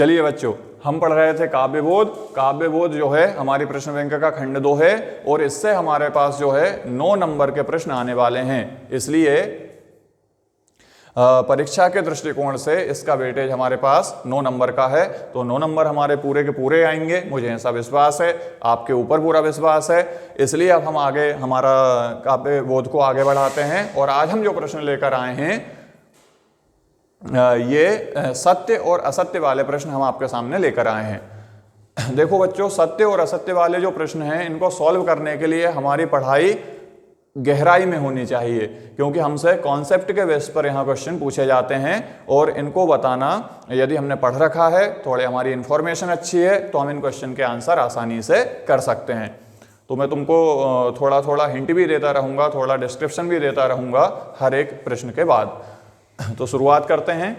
चलिए बच्चों, हम पढ़ रहे थे काव्यबोध। काव्यबोध जो है हमारी प्रश्न बैंक का खंड 2 है और इससे हमारे पास जो है 9 नंबर के प्रश्न आने वाले हैं। इसलिए परीक्षा के दृष्टिकोण से इसका वेटेज हमारे पास 9 नंबर का है। तो 9 नंबर हमारे पूरे के पूरे आएंगे, मुझे ऐसा विश्वास है, आपके ऊपर पूरा विश्वास है। इसलिए अब हम आगे हमारा काव्यबोध को आगे बढ़ाते हैं और आज हम जो प्रश्न लेकर आए हैं ये सत्य और असत्य वाले प्रश्न हम आपके सामने लेकर आए हैं। देखो बच्चों, सत्य और असत्य वाले जो प्रश्न हैं इनको सॉल्व करने के लिए हमारी पढ़ाई गहराई में होनी चाहिए, क्योंकि हमसे कॉन्सेप्ट के बेस पर यहाँ क्वेश्चन पूछे जाते हैं और इनको बताना यदि हमने पढ़ रखा है, थोड़ी हमारी इन्फॉर्मेशन अच्छी है, तो हम इन क्वेश्चन के आंसर आसानी से कर सकते हैं। तो मैं तुमको थोड़ा थोड़ा हिंट भी देता रहूँगा, थोड़ा डिस्क्रिप्शन भी देता रहूँगा हर एक प्रश्न के बाद। तो शुरुआत करते हैं।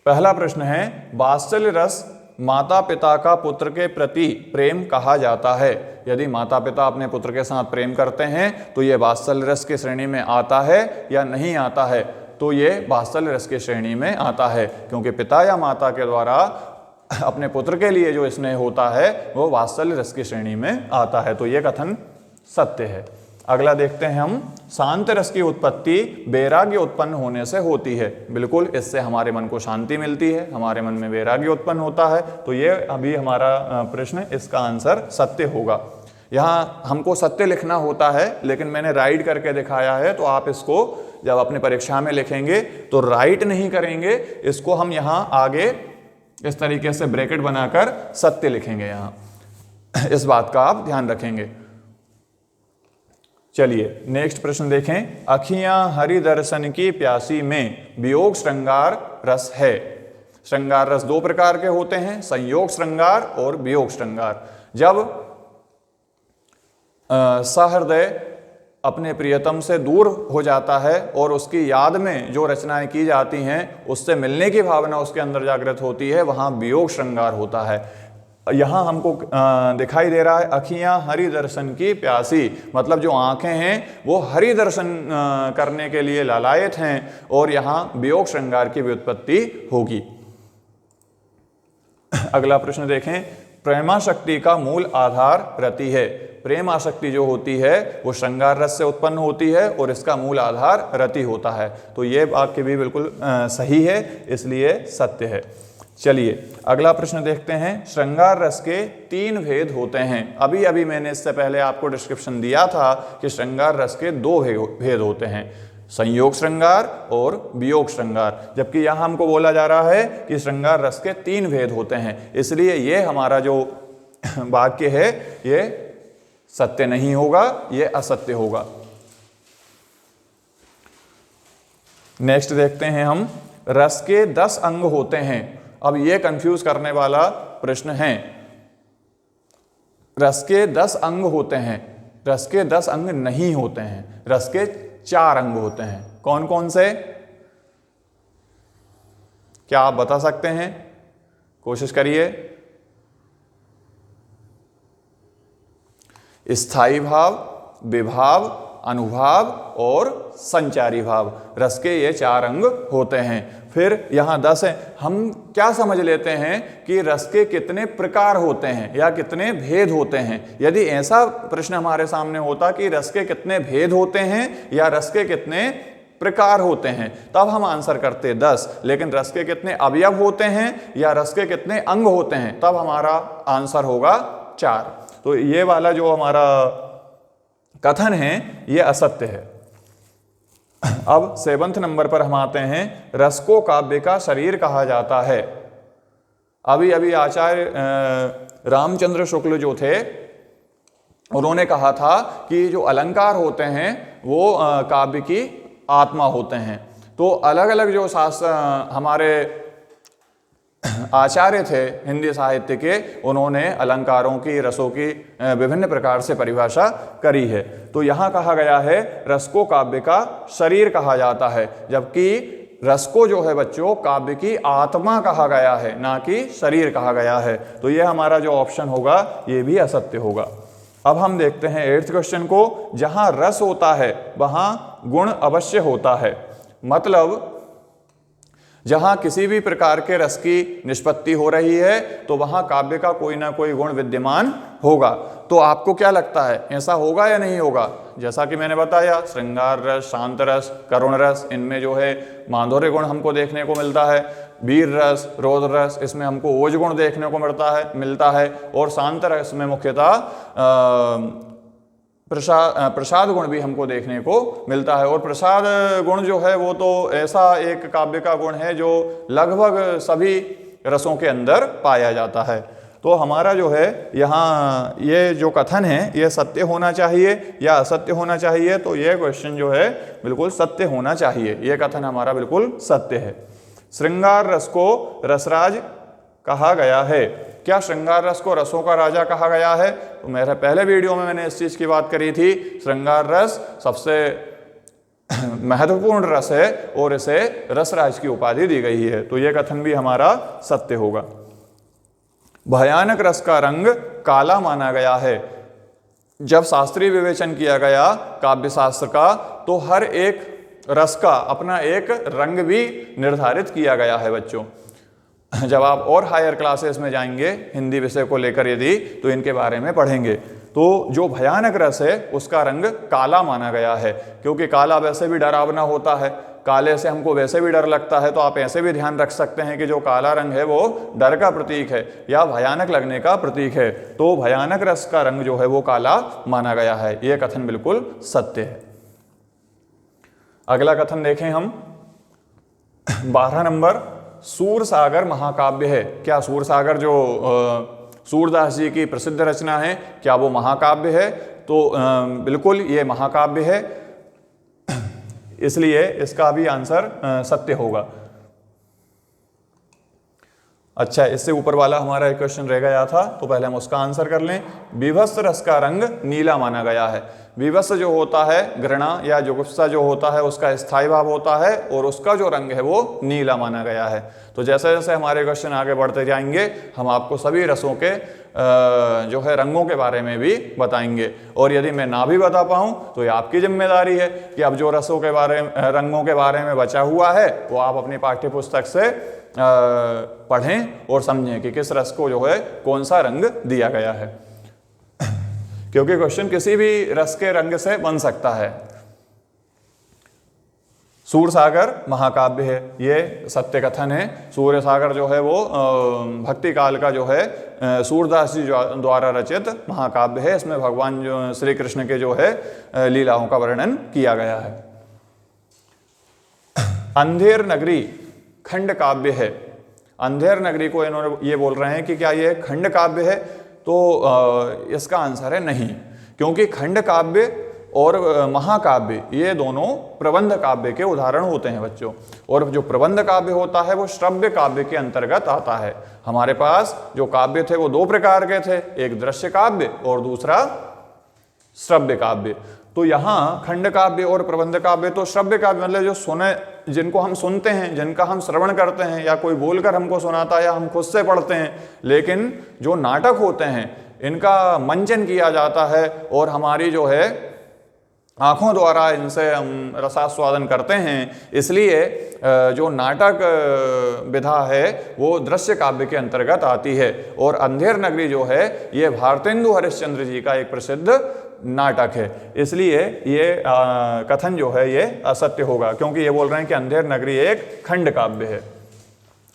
पहला प्रश्न है, वात्सल्य रस माता पिता का पुत्र के प्रति प्रेम कहा जाता है। यदि माता पिता अपने पुत्र के साथ प्रेम करते हैं तो ये वात्सल्य रस की श्रेणी में आता है या नहीं आता है? तो ये वात्सल्य रस की श्रेणी में आता है, क्योंकि पिता या माता के द्वारा अपने पुत्र के लिए जो स्नेह होता है वो वात्सल्य रस की श्रेणी में आता है। तो ये कथन सत्य है। अगला देखते हैं हम, शांत रस की उत्पत्ति वैराग्य उत्पन्न होने से होती है। बिल्कुल, इससे हमारे मन को शांति मिलती है, हमारे मन में वैराग्य उत्पन्न होता है। तो ये अभी हमारा प्रश्न, इसका आंसर सत्य होगा। यहाँ हमको सत्य लिखना होता है, लेकिन मैंने राइट करके दिखाया है, तो आप इसको जब अपने परीक्षा में लिखेंगे तो राइट नहीं करेंगे, इसको हम यहाँ आगे इस तरीके से ब्रैकेट बनाकर सत्य लिखेंगे। यहाँ इस बात का आप ध्यान रखेंगे। चलिए नेक्स्ट प्रश्न देखें। अखियां हरि दर्शन की प्यासी में वियोग श्रृंगार रस है। श्रृंगार रस 2 प्रकार के होते हैं, संयोग श्रृंगार और वियोग श्रृंगार। जब सहृदय अपने प्रियतम से दूर हो जाता है और उसकी याद में जो रचनाएं की जाती हैं उससे मिलने की भावना उसके अंदर जागृत होती है, वहां वियोग श्रृंगार होता है। यहाँ हमको दिखाई दे रहा है अखियां हरि दर्शन की प्यासी, मतलब जो आंखें हैं वो हरि दर्शन करने के लिए लालायत हैं और यहाँ वियोग श्रृंगार की व्युत्पत्ति होगी। अगला प्रश्न देखें। प्रेमाशक्ति का मूल आधार रति है। प्रेम आसक्ति जो होती है वो श्रृंगार रस से उत्पन्न होती है और इसका मूल आधार रति होता है। तो ये वाक्य भी बिल्कुल सही है, इसलिए सत्य है। चलिए अगला प्रश्न देखते हैं। श्रृंगार रस के 3 भेद होते हैं। अभी अभी मैंने इससे पहले आपको डिस्क्रिप्शन दिया था कि श्रृंगार रस के 2 भेद होते हैं, संयोग श्रृंगार और वियोग श्रृंगार, जबकि यहाँ हमको बोला जा रहा है कि श्रृंगार रस के 3 भेद होते हैं। इसलिए ये हमारा जो वाक्य है ये सत्य नहीं होगा, ये असत्य होगा। नेक्स्ट देखते हैं हम, रस के 10 अंग होते हैं। अब ये कंफ्यूज करने वाला प्रश्न है। रस के 10 अंग होते हैं, रस के 10 अंग नहीं होते हैं, रस के 4 अंग होते हैं। कौन कौन से? क्या आप बता सकते हैं? कोशिश करिए। स्थायी भाव, विभाव, अनुभाव और संचारी भाव, रस के ये 4 अंग होते हैं। फिर यहाँ 10 है। हम क्या समझ लेते हैं कि रस के कितने प्रकार होते हैं या कितने भेद होते हैं। यदि ऐसा प्रश्न हमारे सामने होता कि रस के कितने भेद होते हैं या रस के कितने प्रकार होते हैं, तब हम आंसर करते 10। लेकिन रस के कितने अवयव होते हैं या रस के कितने अंग होते हैं, तब हमारा आंसर होगा 4। तो ये वाला जो हमारा कथन है ये असत्य है। अब 7वें नंबर पर हम आते हैं। रस को काव्य का शरीर कहा जाता है। अभी अभी आचार्य रामचंद्र शुक्ल जो थे उन्होंने कहा था कि जो अलंकार होते हैं वो काव्य की आत्मा होते हैं। तो अलग अलग जो शास्त्र हमारे आचार्य थे हिंदी साहित्य के, उन्होंने अलंकारों की, रसों की विभिन्न प्रकार से परिभाषा करी है। तो यहाँ कहा गया है रस को काव्य का शरीर कहा जाता है, जबकि रस को जो है बच्चों काव्य की आत्मा कहा गया है, ना कि शरीर कहा गया है। तो ये हमारा जो ऑप्शन होगा ये भी असत्य होगा। अब हम देखते हैं 8th क्वेश्चन को। जहां रस होता है वहां गुण अवश्य होता है। मतलब जहां किसी भी प्रकार के रस की निष्पत्ति हो रही है तो वहां काव्य का कोई ना कोई गुण विद्यमान होगा। तो आपको क्या लगता है, ऐसा होगा या नहीं होगा? जैसा कि मैंने बताया, श्रृंगार रस, शांत रस, करुण रस, इनमें जो है माधुर्य गुण हमको देखने को मिलता है। वीर रस, रौद्र रस, इसमें हमको ओज गुण देखने को मिलता है। और शांत रस में मुख्यतः प्रसाद गुण भी हमको देखने को मिलता है। और प्रसाद गुण जो है वो तो ऐसा एक काव्य का गुण है जो लगभग सभी रसों के अंदर पाया जाता है। तो हमारा जो है यहाँ ये जो कथन है ये सत्य होना चाहिए या असत्य होना चाहिए? तो ये क्वेश्चन जो है बिल्कुल सत्य होना चाहिए, ये कथन हमारा बिल्कुल सत्य है। श्रृंगार रस को रसराज कहा गया है। क्या श्रृंगार रस को रसों का राजा कहा गया है? तो मेरे पहले वीडियो में मैंने इस चीज की बात करी थी। श्रृंगार रस सबसे महत्वपूर्ण रस है और इसे रसराज की उपाधि दी गई है, तो यह कथन भी हमारा सत्य होगा। भयानक रस का रंग काला माना गया है। जब शास्त्रीय विवेचन किया गया काव्य शास्त्र का तो हर एक रस का अपना एक रंग भी निर्धारित किया गया है बच्चों। जब आप और हायर क्लासेस में जाएंगे हिंदी विषय को लेकर यदि, तो इनके बारे में पढ़ेंगे। तो जो भयानक रस है उसका रंग काला माना गया है, क्योंकि काला वैसे भी डरावना होता है, काले से हमको वैसे भी डर लगता है। तो आप ऐसे भी ध्यान रख सकते हैं कि जो काला रंग है वो डर का प्रतीक है या भयानक लगने का प्रतीक है। तो भयानक रस का रंग जो है वो काला माना गया है, ये कथन बिल्कुल सत्य है। अगला कथन देखें हम, 12 नंबर, सूरसागर महाकाव्य है। क्या सूरसागर जो सूरदास जी की प्रसिद्ध रचना है, क्या वो महाकाव्य है? तो बिल्कुल ये महाकाव्य है, इसलिए इसका भी आंसर सत्य होगा। अच्छा, इससे ऊपर वाला हमारा एक क्वेश्चन रह गया था, तो पहले हम उसका आंसर कर लें। विभत्स रस का रंग नीला माना गया है। विभत्स जो होता है, घृणा या जुगुप्सा जो होता है, उसका स्थायी भाव होता है और उसका जो रंग है वो नीला माना गया है। तो जैसे जैसे हमारे क्वेश्चन आगे बढ़ते जाएंगे हम आपको सभी रसों के जो है रंगों के बारे में भी बताएंगे। और यदि मैं ना भी बता पाऊँ तो ये आपकी जिम्मेदारी है कि अब जो रसों के बारे में, रंगों के बारे में बचा हुआ है वो आप अपनी पाठ्य पुस्तक से पढ़ें और समझें कि किस रस को जो है कौन सा रंग दिया गया है, क्योंकि क्वेश्चन किसी भी रस के रंग से बन सकता है। सूरसागर महाकाव्य है, ये सत्य कथन है। सूरसागर जो है वो भक्ति काल का जो है सूरदास जी द्वारा रचित महाकाव्य है। इसमें भगवान जो श्री कृष्ण के जो है लीलाओं का वर्णन किया गया है। अंधेर नगरी खंड काव्य है। अंधेर नगरी को इन्होंने ये बोल रहे हैं कि क्या ये खंड काव्य है? तो इसका आंसर है नहीं, क्योंकि खंड काव्य और महाकाव्य ये दोनों प्रबंध काव्य के उदाहरण होते हैं बच्चों। और जो प्रबंध काव्य होता है वो श्रव्य काव्य के अंतर्गत आता है। हमारे पास जो काव्य थे वो 2 प्रकार के थे, एक दृश्य काव्य और दूसरा श्रव्य काव्य। तो यहाँ खंड काव्य और प्रबंध काव्य, तो श्रव्य काव्य मतलब जो सुने, जिनको हम सुनते हैं, जिनका हम श्रवण करते हैं, या कोई बोलकर हमको सुनाता है या हम खुद से पढ़ते हैं। लेकिन जो नाटक होते हैं इनका मंचन किया जाता है और हमारी जो है आंखों द्वारा इनसे हम रसास्वादन करते हैं। इसलिए जो नाटक विधा है वो दृश्य काव्य के अंतर्गत आती है। और अंधेर नगरी जो है ये भारतेंदु हरिश्चंद्र जी का एक प्रसिद्ध नाटक है, इसलिए ये कथन जो है ये असत्य होगा, क्योंकि ये बोल रहे हैं कि अंधेर नगरी एक खंड काव्य है।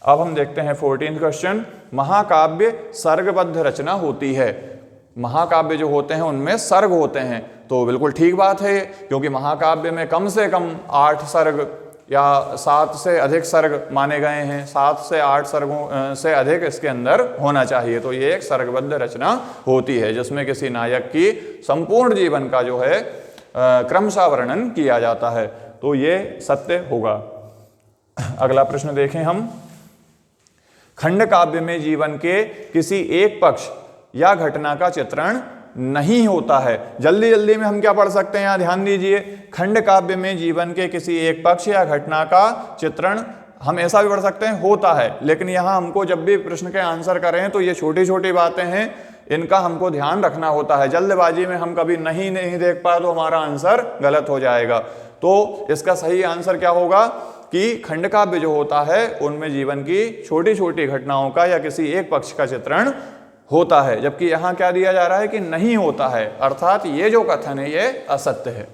अब हम देखते हैं 14वां क्वेश्चन, महाकाव्य सर्गबद्ध रचना होती है। महाकाव्य जो होते हैं उनमें सर्ग होते हैं, तो बिल्कुल ठीक बात है, क्योंकि महाकाव्य में कम से कम 8 सर्ग या 7 से अधिक सर्ग माने गए हैं। 7 से 8 सर्गों से अधिक इसके अंदर होना चाहिए। तो ये एक सर्गबद्ध रचना होती है जिसमें किसी नायक की संपूर्ण जीवन का जो है क्रमशः वर्णन किया जाता है। तो ये सत्य होगा। अगला प्रश्न देखें हम, खंड काव्य में जीवन के किसी एक पक्ष या घटना का चित्रण नहीं होता है। जल्दी जल्दी में हम क्या पढ़ सकते हैं, यहाँ ध्यान दीजिए। खंड काव्य में जीवन के किसी एक पक्ष या घटना का चित्रण, हम ऐसा भी पढ़ सकते हैं होता है, लेकिन यहाँ हमको जब भी प्रश्न के आंसर करें तो ये छोटी छोटी बातें हैं, इनका हमको ध्यान रखना होता है। जल्दबाजी में हम कभी नहीं देख पाए तो हमारा आंसर गलत हो जाएगा। तो इसका सही आंसर क्या होगा, कि खंड काव्य जो होता है उनमें जीवन की छोटी छोटी घटनाओं का या किसी एक पक्ष का चित्रण होता है, जबकि यहां क्या दिया जा रहा है कि नहीं होता है, अर्थात ये जो कथन है ये असत्य है।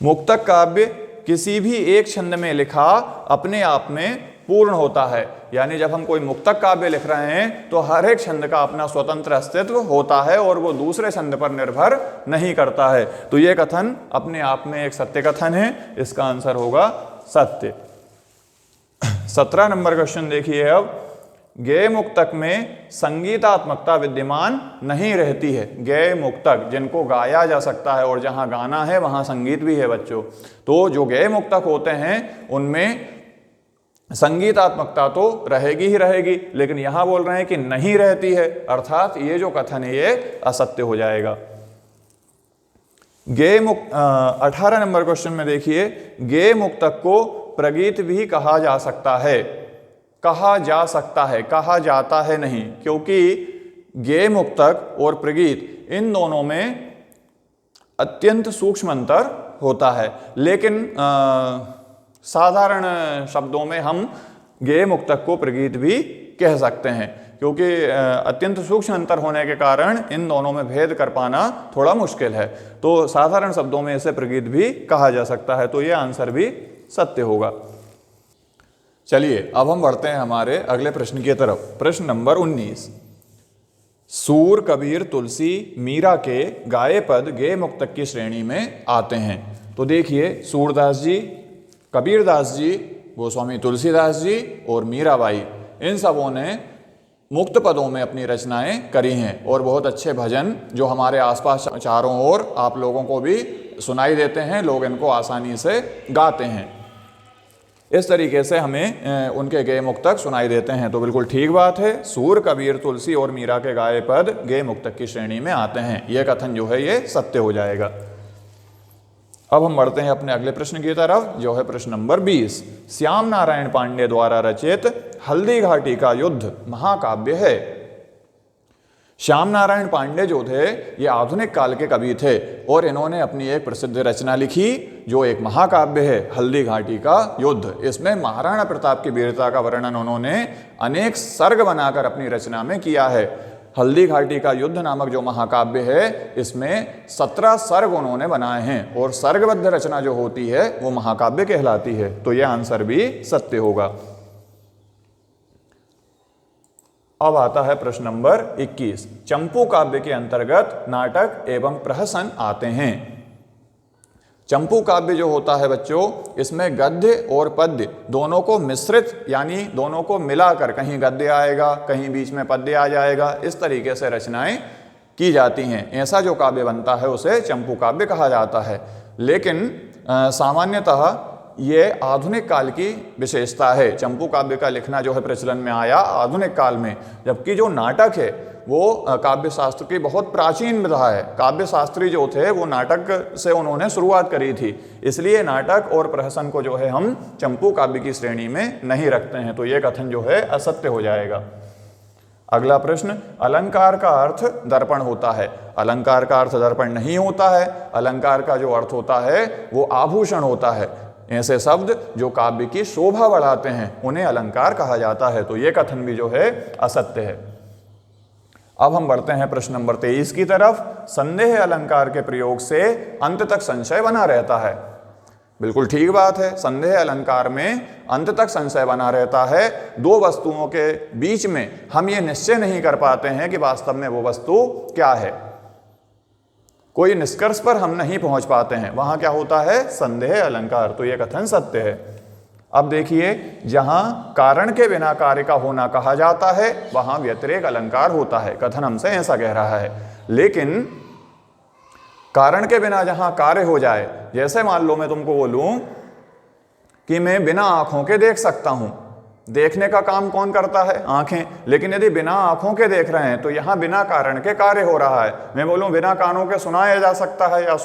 मुक्तक काव्य किसी भी एक छंद में लिखा अपने आप में पूर्ण होता है, यानी जब हम कोई मुक्तक काव्य लिख रहे हैं तो हर एक छंद का अपना स्वतंत्र अस्तित्व होता है और वो दूसरे छंद पर निर्भर नहीं करता है। तो ये कथन अपने आप में एक सत्य कथन है, इसका आंसर होगा सत्य। 17 नंबर क्वेश्चन देखिए अब, गेय मुक्तक में संगीतात्मकता विद्यमान नहीं रहती है। गेय मुक्तक जिनको गाया जा सकता है और जहां गाना है वहां संगीत भी है बच्चों, तो जो गेय मुक्तक होते हैं उनमें संगीतात्मकता तो रहेगी ही रहेगी, लेकिन यहां बोल रहे हैं कि नहीं रहती है, अर्थात ये जो कथन है ये असत्य हो जाएगा। गेय मुक्त 18 नंबर क्वेश्चन में देखिए, गेय मुक्तक को प्रगीत भी कहा जा सकता है। कहा जा सकता है, कहा जाता है नहीं, क्योंकि गेय मुक्तक और प्रगीत इन दोनों में अत्यंत सूक्ष्म अंतर होता है, लेकिन साधारण शब्दों में हम गेय मुक्तक को प्रगीत भी कह सकते हैं, क्योंकि अत्यंत सूक्ष्म अंतर होने के कारण इन दोनों में भेद कर पाना थोड़ा मुश्किल है। तो साधारण शब्दों में इसे प्रगीत भी कहा जा सकता है, तो यह आंसर भी सत्य होगा। चलिए अब हम बढ़ते हैं हमारे अगले प्रश्न की तरफ। प्रश्न नंबर 19, सूर, कबीर, तुलसी, मीरा के गाये पद गेय मुक्तक की श्रेणी में आते हैं। तो देखिए, सूरदास जी, कबीरदास जी, गोस्वामी तुलसीदास जी और मीराबाई, इन सबों ने मुक्त पदों में अपनी रचनाएं करी हैं और बहुत अच्छे भजन जो हमारे आसपास चारों ओर आप लोगों को भी सुनाई देते हैं, लोग इनको आसानी से गाते हैं। इस तरीके से हमें उनके गेय मुक्तक सुनाई देते हैं। तो बिल्कुल ठीक बात है, सूर, कबीर, तुलसी और मीरा के गाये पद गेय मुक्तक की श्रेणी में आते हैं। यह कथन जो है ये सत्य हो जाएगा। अब हम बढ़ते हैं अपने अगले प्रश्न की तरफ, जो है प्रश्न नंबर 20। श्याम नारायण पांडे द्वारा रचित हल्दी घाटी का युद्ध महाकाव्य है। श्याम नारायण पांडे जो थे ये आधुनिक काल के कवि थे और इन्होंने अपनी एक प्रसिद्ध रचना लिखी जो एक महाकाव्य है, हल्दी घाटी का युद्ध। इसमें महाराणा प्रताप की वीरता का वर्णन उन्होंने अनेक सर्ग बनाकर अपनी रचना में किया है। हल्दी घाटी का युद्ध नामक जो महाकाव्य है, इसमें 17 सर्ग उन्होंने बनाए हैं और सर्गबद्ध रचना जो होती है वो महाकाव्य कहलाती है। तो यह आंसर भी सत्य होगा। अब आता है प्रश्न नंबर 21। चंपू काव्य के अंतर्गत नाटक एवं प्रहसन आते हैं। चंपू काव्य जो होता है बच्चों, इसमें गद्य और पद्य दोनों को मिश्रित, यानी दोनों को मिलाकर, कहीं गद्य आएगा कहीं बीच में पद्य आ जाएगा, इस तरीके से रचनाएं की जाती हैं। ऐसा जो काव्य बनता है उसे चंपू काव्य कहा जाता है। लेकिन सामान्यतः ये आधुनिक काल की विशेषता है। चंपू काव्य का लिखना जो है प्रचलन में आया आधुनिक काल में, जबकि जो नाटक है वो काव्य शास्त्र की बहुत प्राचीन विधा है। काव्य शास्त्री जो थे वो नाटक से उन्होंने शुरुआत करी थी, इसलिए नाटक और प्रहसन को जो है हम चंपू काव्य की श्रेणी में नहीं रखते हैं। तो ये कथन जो है असत्य हो जाएगा। अगला प्रश्न, अलंकार का अर्थ दर्पण होता है। अलंकार का अर्थ दर्पण नहीं होता है। अलंकार का जो अर्थ होता है वो आभूषण होता है। ऐसे शब्द जो काव्य की शोभा बढ़ाते हैं उन्हें अलंकार कहा जाता है। तो ये कथन भी जो है असत्य है। अब हम बढ़ते हैं प्रश्न नंबर 23 की तरफ। संदेह अलंकार के प्रयोग से अंत तक संशय बना रहता है। बिल्कुल ठीक बात है, संदेह अलंकार में अंत तक संशय बना रहता है। दो वस्तुओं के बीच में हम ये निश्चय नहीं कर पाते हैं कि वास्तव में वो वस्तु क्या है, कोई निष्कर्ष पर हम नहीं पहुंच पाते हैं, वहां क्या होता है, संदेह अलंकार। तो यह कथन सत्य है। अब देखिए, जहां कारण के बिना कार्य का होना कहा जाता है वहां व्यतिरेक अलंकार होता है। कथन हमसे ऐसा कह रहा है। लेकिन कारण के बिना जहां कार्य हो जाए, जैसे मान लो मैं तुमको बोलूं कि मैं बिना आंखों के देख सकता हूं। देखने का काम कौन करता है, आंखें। लेकिन यदि बिना आंखों के देख रहे हैं तो यहां बिना कारण के कार्य हो रहा है। मैं बोलूं बिना कानों के सुनाया जा सकता है या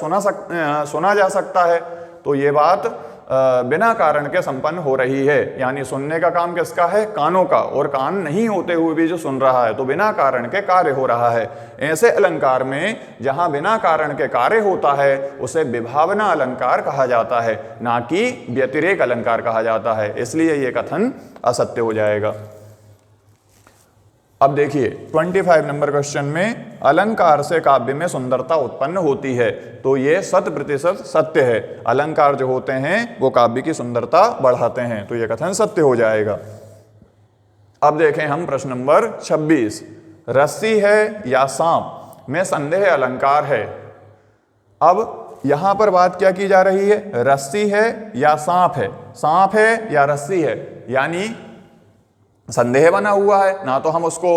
सुना जा सकता है, तो ये बात बिना कारण के संपन्न हो रही है, यानी सुनने का काम किसका है? कानों का, और कान नहीं होते हुए भी जो सुन रहा है तो बिना कारण के कार्य हो रहा है। ऐसे अलंकार में जहां बिना कारण के कार्य होता है उसे विभावना अलंकार कहा जाता है, ना कि व्यतिरेक अलंकार कहा जाता है, इसलिए यह कथन असत्य हो जाएगा। अब देखिए 25 नंबर क्वेश्चन में अलंकार से काव्य में सुंदरता उत्पन्न होती है, तो ये 100% सत्य है। अलंकार जो होते हैं वो काव्य की सुंदरता बढ़ाते हैं, तो ये कथन सत्य हो जाएगा। अब देखें हम प्रश्न नंबर 26, रस्सी है या सांप में संदेह अलंकार है। अब यहां पर बात क्या की जा रही है? रस्सी है या सांप है, सांप है या रस्सी है, यानी संदेह बना हुआ है। ना तो हम उसको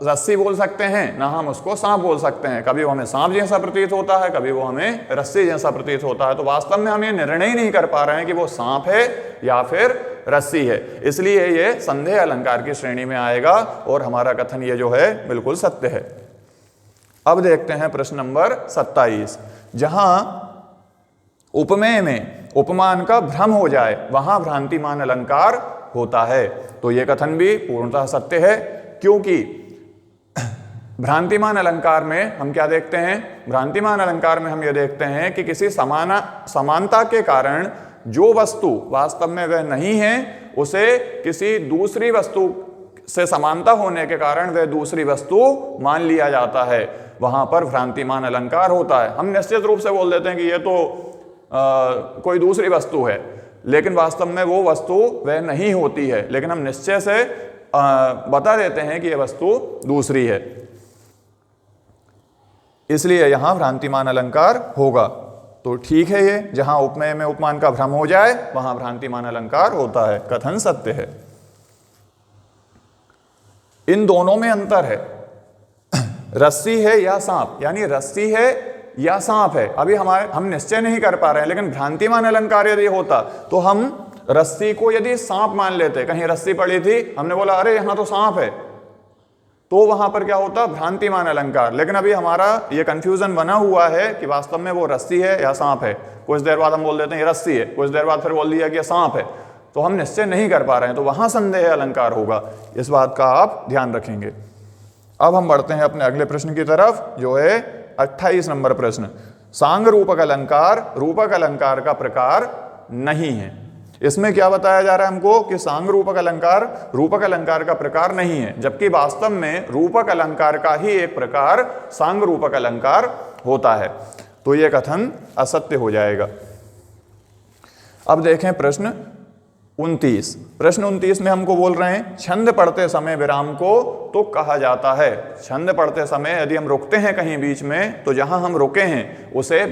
रस्सी बोल सकते हैं, ना हम उसको सांप बोल सकते हैं। कभी वो हमें सांप जैसा प्रतीत होता है, कभी वो हमें रस्सी जैसा प्रतीत होता है। तो वास्तव में हम ये निर्णय ही नहीं कर पा रहे हैं कि वो सांप है या फिर रस्सी है, इसलिए ये संदेह अलंकार की श्रेणी में आएगा और हमारा कथन ये जो है बिल्कुल सत्य है। अब देखते हैं प्रश्न नंबर 27, जहां उपमेय में उपमान का भ्रम हो जाए वहां भ्रांतिमान अलंकार होता है, तो यह कथन भी पूर्णतः सत्य है, क्योंकि भ्रांतिमान अलंकार में हम क्या देखते हैं? भ्रांतिमान अलंकार में हम यह देखते हैं कि किसी समानता के कारण जो वस्तु वास्तव में वह नहीं है उसे किसी दूसरी वस्तु से समानता होने के कारण वह दूसरी वस्तु मान लिया जाता है, वहां पर भ्रांतिमान अलंकार होता है। हम निश्चित रूप से बोल देते हैं कि यह तो कोई दूसरी वस्तु है, लेकिन वास्तव में वो वस्तु वह नहीं होती है, लेकिन हम निश्चय से बता देते हैं कि यह वस्तु दूसरी है, इसलिए यहां भ्रांतिमान अलंकार होगा। तो ठीक है, ये जहां उपमेय में उपमान का भ्रम हो जाए वहां भ्रांतिमान अलंकार होता है, कथन सत्य है। इन दोनों में अंतर है, रस्सी है या सांप, यानी रस्सी है या सांप है। अभी हम निश्चय नहीं कर पा रहे हैं, लेकिन भ्रांतिमान अलंकार यदि होता तो हम रस्सी को यदि सांप मान लेते, कहीं रस्सी पड़ी थी, हमने बोला अरे यहां तो सांप है, तो वहां पर क्या होता? भ्रांतिमान अलंकार। लेकिन अभी हमारा ये कंफ्यूजन बना हुआ है कि वास्तव में वो रस्सी है या सांप है। कुछ देर बाद हम बोल देते हैं ये रस्सी है, कुछ देर बाद फिर बोल दिया कि ये सांप है, तो हम निश्चय नहीं कर पा रहे हैं, तो वहां संदेह अलंकार होगा। इस बात का आप ध्यान रखेंगे। अब हम बढ़ते हैं अपने अगले प्रश्न की तरफ, जो है 28 नंबर प्रश्न। सांग रूपक अलंकार का प्रकार नहीं है। इसमें क्या बताया जा रहा है हमको कि सांग रूपक अलंकार का प्रकार नहीं है, जबकि वास्तव में रूपक अलंकार का ही एक प्रकार सांग रूपक अलंकार होता है, तो यह कथन असत्य हो जाएगा। अब देखें प्रश्न 29। प्रश्न 29 में हमको बोल रहे हैं छंद पढ़ते समय विराम को तुक कहा जाता है। छंद पढ़ते समय यदि हम रुकते हैं कहीं बीच में, तो जहां हम रुके हैं उसे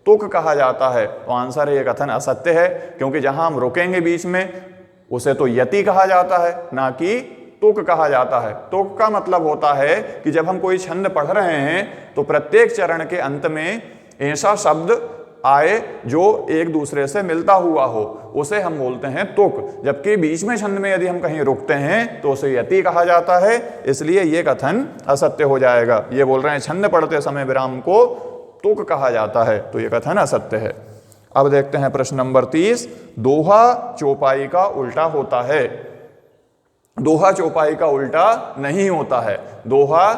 तुक कहा जाता है। तो आंसर है, ये कथन असत्य है, क्योंकि जहां हम रुकेंगे बीच में उसे तो यति कहा जाता है, ना कि तुक कहा जाता है। तुक का मतलब होता है कि जब हम कोई छंद पढ़ रहे हैं तो प्रत्येक चरण के अंत में ऐसा शब्द आए जो एक दूसरे से मिलता हुआ हो, उसे हम बोलते हैं तुक। जबकि बीच में छंद में यदि हम कहीं रुकते हैं तो उसे यति कहा जाता है, इसलिए यह कथन असत्य हो जाएगा। ये बोल रहे हैं छंद पढ़ते समय विराम को तुक कहा जाता है, तो यह कथन असत्य है। अब देखते हैं प्रश्न नंबर 30। दोहा चौपाई का उल्टा होता है। दोहा चौपाई का उल्टा नहीं होता है, दोहा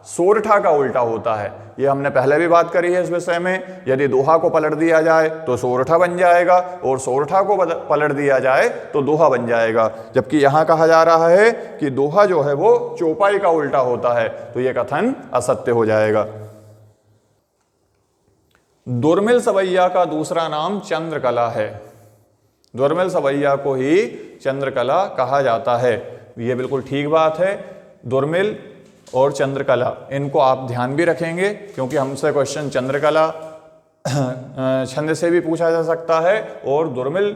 सोरठा का उल्टा होता है। ये हमने पहले भी बात करी है इस विषय में। यदि दोहा को पलट दिया जाए तो सोरठा बन जाएगा, और सोरठा को पलट दिया जाए तो दोहा बन जाएगा। जबकि यहां कहा जा रहा है कि दोहा जो है वो चौपाई का उल्टा होता है, तो यह कथन असत्य हो जाएगा। दुर्मिल सवैया का दूसरा नाम चंद्रकला है। दुर्मिल सवैया को ही चंद्रकला कहा जाता है, ये बिल्कुल ठीक बात है। दुर्मिल और चंद्रकला, इनको आप ध्यान भी रखेंगे, क्योंकि हमसे क्वेश्चन चंद्रकला छंद से भी पूछा जा सकता है और दुर्मिल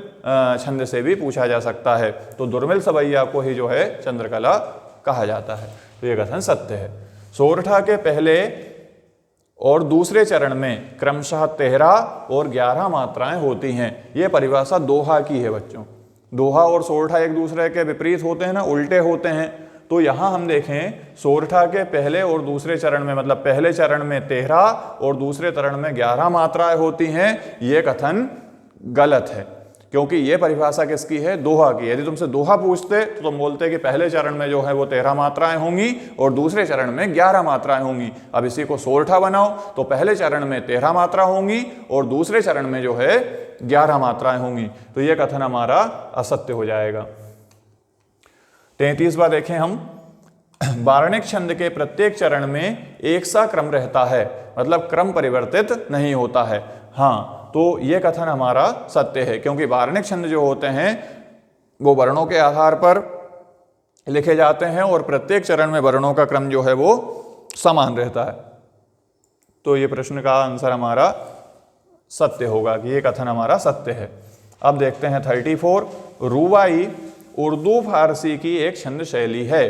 छंद से भी पूछा जा सकता है। तो दुर्मिल सवैया को ही जो है चंद्रकला कहा जाता है, तो यह कथन सत्य है। सोरठा के पहले और दूसरे चरण में क्रमशः 13 और 11 मात्राएं होती हैं। यह परिभाषा दोहा की है बच्चों। दोहा और सोरठा एक दूसरे के विपरीत होते हैं ना, उल्टे होते हैं। तो यहां हम देखें सोरठा के पहले और दूसरे चरण में, मतलब पहले चरण में 13 और दूसरे चरण में 11 मात्राएं होती हैं। ये कथन गलत है, क्योंकि ये परिभाषा किसकी है? दोहा की। यदि तुमसे दोहा पूछते तो तुम बोलते कि पहले चरण में जो है वो 13 मात्राएं होंगी और दूसरे चरण में 11 मात्राएं होंगी। अब इसी को सोरठा बनाओ तो पहले चरण में 13 मात्रा होंगी और दूसरे चरण में जो है 11 मात्राएं होंगी। तो ये कथन हमारा असत्य हो जाएगा। 33वां देखें हम, वार्णिक छंद के प्रत्येक चरण में एक सा क्रम रहता है, मतलब क्रम परिवर्तित नहीं होता है। हाँ, तो ये कथन हमारा सत्य है, क्योंकि वार्णिक छंद जो होते हैं वो वर्णों के आधार पर लिखे जाते हैं और प्रत्येक चरण में वर्णों का क्रम जो है वो समान रहता है। तो ये प्रश्न का आंसर हमारा सत्य होगा कि ये कथन हमारा सत्य है। अब देखते हैं 34, रूबाई उर्दू फारसी की एक छंद शैली है।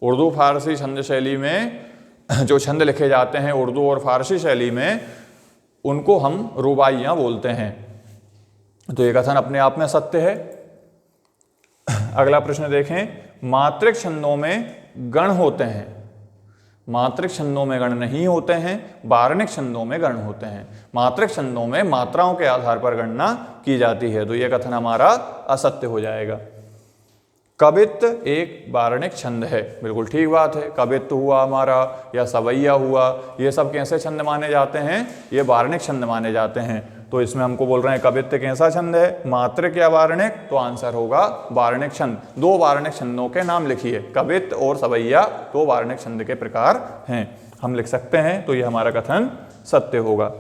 उर्दू फारसी छंद शैली में जो छंद लिखे जाते हैं उर्दू और फारसी शैली में, उनको हम रुबाइयाँ बोलते हैं। तो ये कथन अपने आप में सत्य है। अगला प्रश्न देखें, मात्रिक छंदों में गण होते हैं, मात्रिक छंदों में गण नहीं होते हैं, वार्णिक छंदों में गण होते हैं। मात्रिक छंदों में मात्राओं के आधार पर गणना की जाती है। तो यह कथन हमारा असत्य हो जाएगा। कवित्त एक वार्णिक छंद है, बिल्कुल ठीक बात है। कवित्त हुआ हमारा या सवैया हुआ, ये सब कैसे छंद माने जाते हैं? ये वार्णिक छंद माने जाते हैं। तो इसमें हमको बोल रहे हैं कवित्त कैसा छंद है, मात्रिक या वार्णिक? तो आंसर होगा वार्णिक छंद। दो वार्णिक छंदों के नाम लिखिए, कवित्त और सवैया, तो वार्णिक छंद के प्रकार हैं, हम लिख सकते हैं। तो ये हमारा कथन सत्य होगा।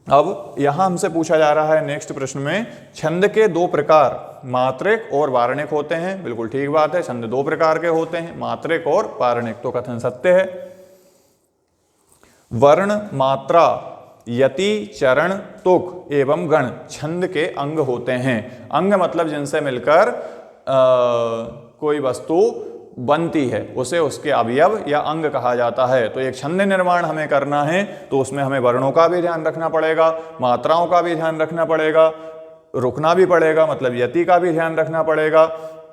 अब यहां हमसे पूछा जा रहा है नेक्स्ट प्रश्न में, छंद के दो प्रकार मात्रिक और वार्णिक होते हैं। बिल्कुल ठीक बात है, छंद दो प्रकार के होते हैं, मात्रिक और वार्णिक। तो कथन सत्य है। वर्ण, मात्रा, यति, चरण, तुक एवं गण छंद के अंग होते हैं। अंग मतलब जिनसे मिलकर कोई वस्तु बनती है, उसे उसके अवयव या अंग कहा जाता है। तो एक छंद निर्माण हमें करना है तो उसमें हमें वर्णों का भी ध्यान रखना पड़ेगा, मात्राओं का भी ध्यान रखना पड़ेगा, रुकना भी पड़ेगा, मतलब यति का भी ध्यान रखना पड़ेगा,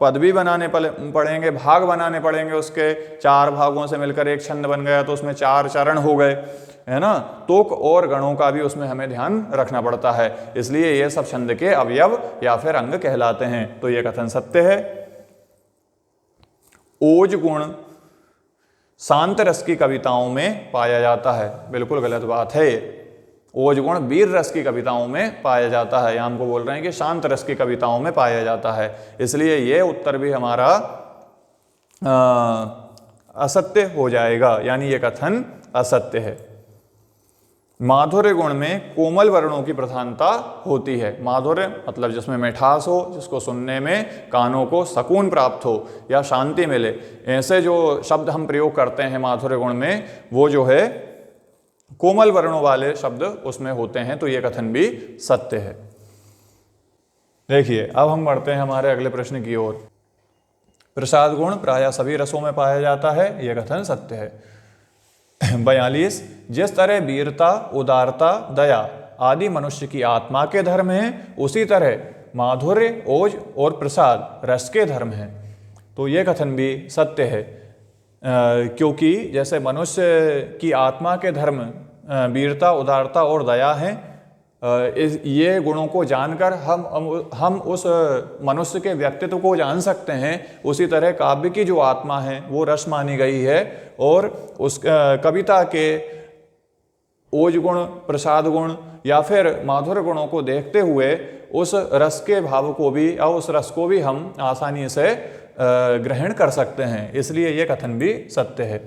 पद भी बनाने पड़ेंगे, भाग बनाने पड़ेंगे उसके। 4 भागों से मिलकर एक छंद बन गया तो उसमें 4 चरण हो गए, है ना। तुक और गणों का भी उसमें हमें ध्यान रखना पड़ता है, इसलिए ये सब छंद के अवयव या फिर अंग कहलाते हैं। तो ये कथन सत्य है। ओज गुण शांत रस की कविताओं में पाया जाता है, बिल्कुल गलत बात है। ओज गुण वीर रस की कविताओं में पाया जाता है। यहाँ हमको बोल रहे हैं कि शांत रस की कविताओं में पाया जाता है, इसलिए ये उत्तर भी हमारा असत्य हो जाएगा, यानी ये कथन असत्य है। माधुर्य गुण में कोमल वर्णों की प्रधानता होती है। माधुर्य मतलब जिसमें मिठास हो, जिसको सुनने में कानों को सुकून प्राप्त हो या शांति मिले, ऐसे जो शब्द हम प्रयोग करते हैं माधुर्य गुण में, वो जो है कोमल वर्णों वाले शब्द उसमें होते हैं। तो ये कथन भी सत्य है। देखिए अब हम बढ़ते हैं हमारे अगले प्रश्न की ओर। प्रसाद गुण प्रायः सभी रसों में पाया जाता है, यह कथन सत्य है। 42, जिस तरह वीरता, उदारता, दया आदि मनुष्य की आत्मा के धर्म हैं, उसी तरह माधुर्य, ओज और प्रसाद रस के धर्म हैं। तो ये कथन भी सत्य है, क्योंकि जैसे मनुष्य की आत्मा के धर्म वीरता, उदारता और दया हैं, ये गुणों को जानकर हम उस मनुष्य के व्यक्तित्व को जान सकते हैं। उसी तरह काव्य की जो आत्मा है वो रस मानी गई है, और उस कविता के ओज गुण, प्रसाद गुण या फिर माधुर्य गुणों को देखते हुए उस रस के भाव को भी या उस रस को भी हम आसानी से ग्रहण कर सकते हैं, इसलिए ये कथन भी सत्य है।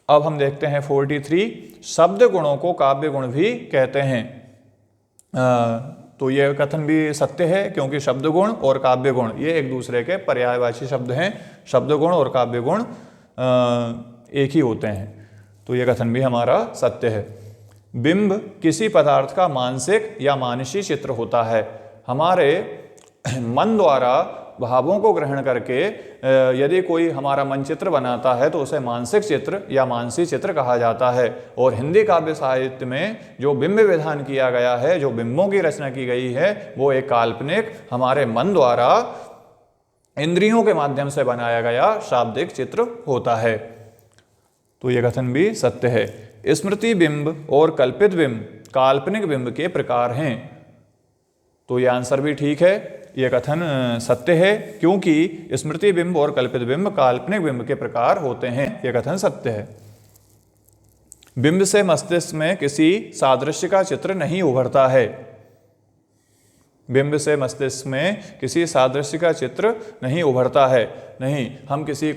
अब हम देखते हैं 43, शब्द गुणों को काव्य गुण भी कहते हैं। तो ये कथन भी सत्य है, क्योंकि शब्द गुण और काव्य गुण ये एक दूसरे के पर्यायवाची शब्द हैं। शब्द गुण और काव्य गुण एक ही होते हैं, तो ये कथन भी हमारा सत्य है। बिंब किसी पदार्थ का मानसिक या मानसी चित्र होता है। हमारे मन द्वारा भावों को ग्रहण करके यदि कोई हमारा मन चित्र बनाता है तो उसे मानसिक चित्र या मानसी चित्र कहा जाता है। और हिंदी काव्य साहित्य में जो बिंब विधान किया गया है, जो बिंबों की रचना की गई है, वो एक काल्पनिक हमारे मन द्वारा इंद्रियों के माध्यम से बनाया गया शाब्दिक चित्र होता है। तो यह कथन भी सत्य है। स्मृति बिंब और कल्पित बिंब काल्पनिक बिंब के प्रकार हैं। तो ये आंसर भी ठीक है, ये कथन सत्य है, क्योंकि स्मृति बिंब और कल्पित बिंब काल्पनिक बिंब के प्रकार होते हैं। ये कथन सत्य है। बिंब से मस्तिष्क में किसी सादृश्य का चित्र नहीं उभरता है। बिंब से मस्तिष्क में किसी सादृश्य का चित्र नहीं उभरता है। नहीं, हम किसी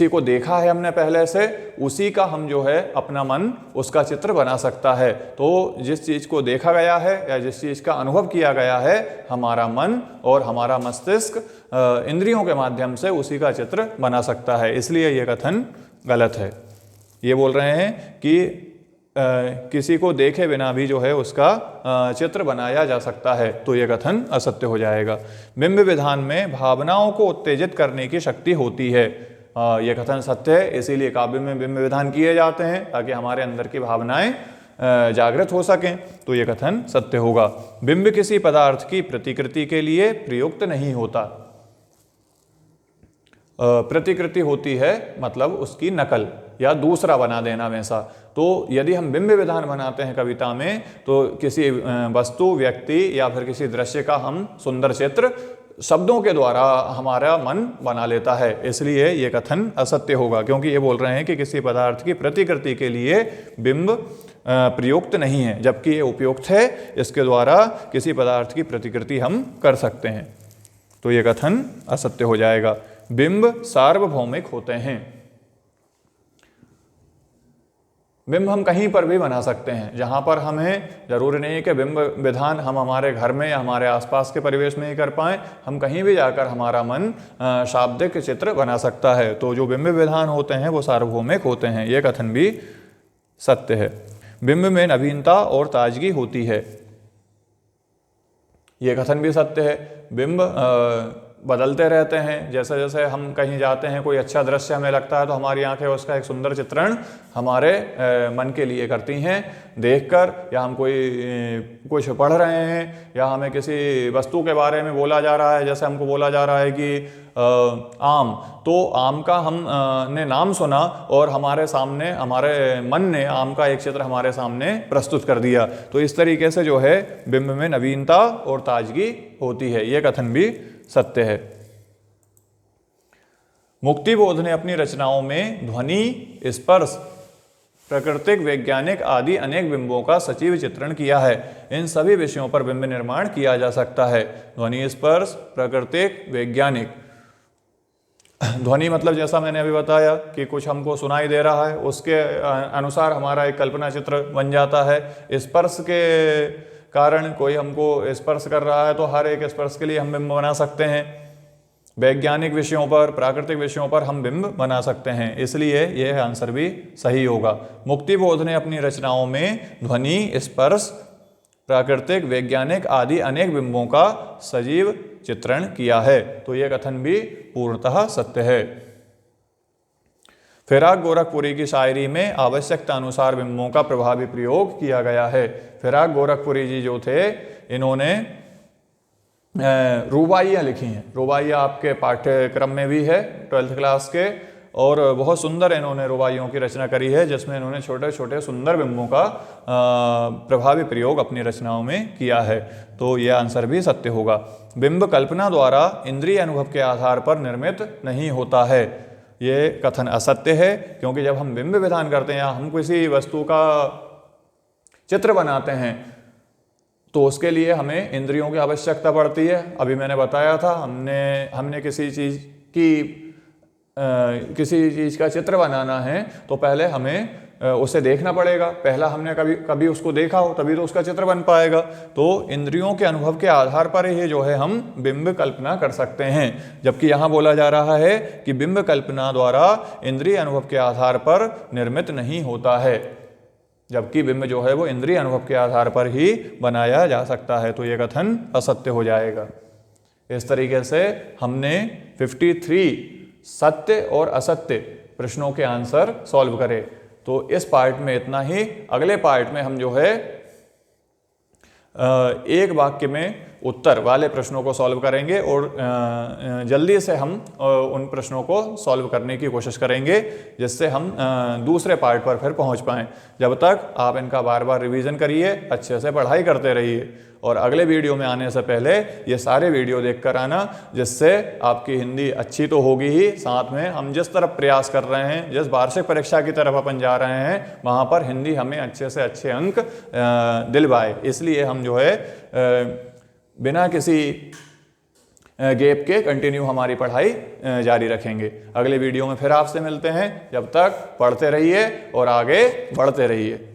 को देखा है हमने पहले से, उसी का हम जो है अपना मन उसका चित्र बना सकता है। तो जिस चीज़ को देखा गया है या जिस चीज़ का अनुभव किया गया है, हमारा मन और हमारा मस्तिष्क इंद्रियों के माध्यम से उसी का चित्र बना सकता है। इसलिए ये कथन गलत है। ये बोल रहे हैं कि किसी को देखे बिना भी जो है उसका चित्र बनाया जा सकता है, तो ये कथन असत्य हो जाएगा। बिंब विधान में भावनाओं को उत्तेजित करने की शक्ति होती है। ये कथन सत्य है, इसीलिए काव्य में बिंब विधान किए जाते हैं ताकि हमारे अंदर की भावनाएं जागृत हो सकें, तो ये कथन सत्य होगा। बिंब किसी पदार्थ की प्रतिकृति के लिए प्रयुक्त नहीं होता। प्रतिकृति होती है मतलब उसकी नकल या दूसरा बना देना वैसा। तो यदि हम बिंब विधान बनाते हैं कविता में, तो किसी वस्तु, व्यक्ति या फिर किसी दृश्य का हम सुंदर चित्र शब्दों के द्वारा हमारा मन बना लेता है। इसलिए ये कथन असत्य होगा, क्योंकि ये बोल रहे हैं कि किसी पदार्थ की प्रतिकृति के लिए बिंब प्रयुक्त नहीं है, जबकि ये उपयुक्त है। इसके द्वारा किसी पदार्थ की प्रतिकृति हम कर सकते हैं, तो ये कथन असत्य हो जाएगा। बिंब सार्वभौमिक होते हैं। बिंब हम कहीं पर भी बना सकते हैं, जहाँ पर हमें जरूरी नहीं है कि बिंब विधान हम हमारे घर में या हमारे आसपास के परिवेश में ही कर पाएं। हम कहीं भी जाकर हमारा मन शाब्दिक चित्र बना सकता है। तो जो बिंब विधान होते हैं वो सार्वभौमिक होते हैं। ये कथन भी सत्य है। बिंब में नवीनता और ताजगी होती है। ये कथन भी सत्य है। बिंब बदलते रहते हैं। जैसे जैसे हम कहीं जाते हैं, कोई अच्छा दृश्य हमें लगता है, तो हमारी आंखें उसका एक सुंदर चित्रण हमारे मन के लिए करती हैं देखकर। या हम कुछ पढ़ रहे हैं या हमें किसी वस्तु के बारे में बोला जा रहा है, जैसे हमको बोला जा रहा है कि आम, तो आम का हमने नाम सुना और हमारे सामने, हमारे मन ने आम का एक चित्र हमारे सामने प्रस्तुत कर दिया। तो इस तरीके से जो है बिंब में नवीनता और ताजगी होती है। ये कथन भी सत्य है। मुक्तिबोध ने अपनी रचनाओं में ध्वनि, स्पर्श, प्राकृतिक, वैज्ञानिक आदि अनेक बिंबों का सजीव चित्रण किया है। इन सभी विषयों पर बिंब निर्माण किया जा सकता है। ध्वनि, स्पर्श, प्राकृतिक, वैज्ञानिक। ध्वनि मतलब जैसा मैंने अभी बताया कि कुछ हमको सुनाई दे रहा है, उसके अनुसार हमारा एक कल्पना चित्र बन जाता है। स्पर्श के कारण कोई हमको स्पर्श कर रहा है, तो हर एक स्पर्श के लिए हम बिंब बना सकते हैं। वैज्ञानिक विषयों पर, प्राकृतिक विषयों पर हम बिंब बना सकते हैं। इसलिए यह आंसर भी सही होगा। मुक्तिबोध ने अपनी रचनाओं में ध्वनि, स्पर्श, प्राकृतिक, वैज्ञानिक आदि अनेक बिंबों का सजीव चित्रण किया है। तो यह कथन भी पूर्णतः सत्य है। फिराक गोरखपुरी की शायरी में आवश्यकता अनुसार बिंबों का प्रभावी प्रयोग किया गया है। फिराक गोरखपुरी जी जो थे, इन्होंने रुबाइयाँ लिखी हैं। रुबाइयाँ आपके पाठ्यक्रम में भी है 12th क्लास के, और बहुत सुंदर इन्होंने रुबाइयों की रचना करी है, जिसमें इन्होंने छोटे छोटे सुंदर बिंबों का प्रभावी प्रयोग अपनी रचनाओं में किया है। तो यह आंसर भी सत्य होगा। बिंब कल्पना द्वारा इंद्रिय अनुभव के आधार पर निर्मित नहीं होता है। ये कथन असत्य है, क्योंकि जब हम बिंब विधान करते हैं या हम किसी वस्तु का चित्र बनाते हैं, तो उसके लिए हमें इंद्रियों की आवश्यकता पड़ती है। अभी मैंने बताया था, हमने किसी चीज़ का चित्र बनाना है तो पहले हमें उसे देखना पड़ेगा। पहला हमने कभी उसको देखा हो, तभी तो उसका चित्र बन पाएगा। तो इंद्रियों के अनुभव के आधार पर ही जो है हम बिंब कल्पना कर सकते हैं। जबकि यहाँ बोला जा रहा है कि बिंब कल्पना द्वारा इंद्रिय अनुभव के आधार पर निर्मित नहीं होता है, जबकि बिंब जो है वो इंद्रिय अनुभव के आधार पर ही बनाया जा सकता है। तो ये कथन असत्य हो जाएगा। इस तरीके से हमने 53 सत्य और असत्य प्रश्नों के आंसर सॉल्व करे। तो इस पार्ट में इतना ही। अगले पार्ट में हम जो है एक वाक्य में उत्तर वाले प्रश्नों को सॉल्व करेंगे और जल्दी से हम उन प्रश्नों को सॉल्व करने की कोशिश करेंगे, जिससे हम दूसरे पार्ट पर फिर पहुंच पाएं। जब तक आप इनका बार बार रिवीजन करिए, अच्छे से पढ़ाई करते रहिए और अगले वीडियो में आने से पहले ये सारे वीडियो देखकर आना, जिससे आपकी हिंदी अच्छी तो होगी ही, साथ में हम जिस तरफ प्रयास कर रहे हैं, जिस वार्षिक परीक्षा की तरफ अपन जा रहे हैं, वहाँ पर हिंदी हमें अच्छे से अच्छे अंक दिलवाए। इसलिए हम जो है बिना किसी गैप के कंटिन्यू हमारी पढ़ाई जारी रखेंगे। अगले वीडियो में फिर आपसे मिलते हैं। जब तक पढ़ते रहिए और आगे बढ़ते रहिए।